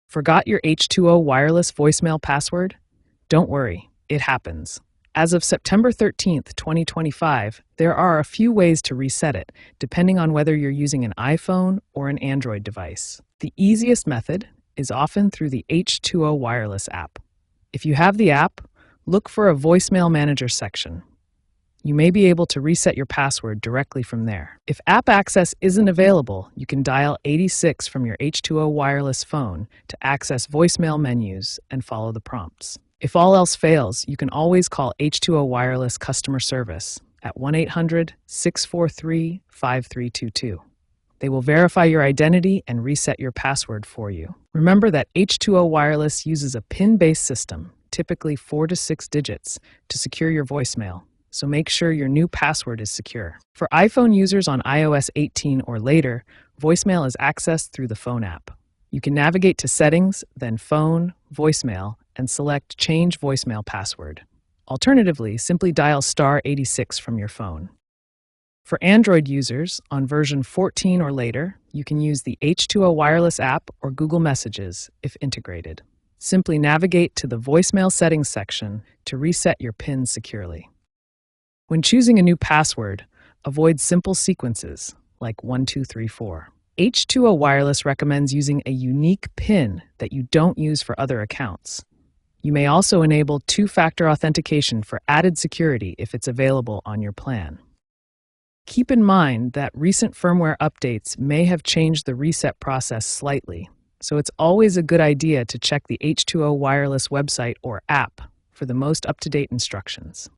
Forgot your H2O wireless voicemail password? Don't worry, it happens. As of September 13th, 2025, there are a few ways to reset it, depending on whether you're using an iPhone or an Android device. The easiest method is often through the H2O wireless app. If you have the app, look for a voicemail manager section. You may be able to reset your password directly from there. If app access isn't available, you can dial 86 from your H2O wireless phone to access voicemail menus and follow the prompts. If all else fails, you can always call H2O Wireless customer service at 1-800-643-5322. They will verify your identity and reset your password for you. Remember that H2O Wireless uses a PIN-based system, typically 4 to 6 digits, to secure your voicemail, so make sure your new password is secure. For iPhone users on iOS 18 or later, voicemail is accessed through the phone app. You can navigate to Settings, then Phone, Voicemail, and select Change Voicemail Password. Alternatively, simply dial *86 from your phone. For Android users on version 14 or later, you can use the H2O Wireless app or Google Messages if integrated. Simply navigate to the Voicemail Settings section to reset your PIN securely. When choosing a new password, avoid simple sequences like 1234. H2O Wireless recommends using a unique PIN that you don't use for other accounts. You may also enable two-factor authentication for added security if it's available on your plan. Keep in mind that recent firmware updates may have changed the reset process slightly, so it's always a good idea to check the H2O Wireless website or app for the most up-to-date instructions.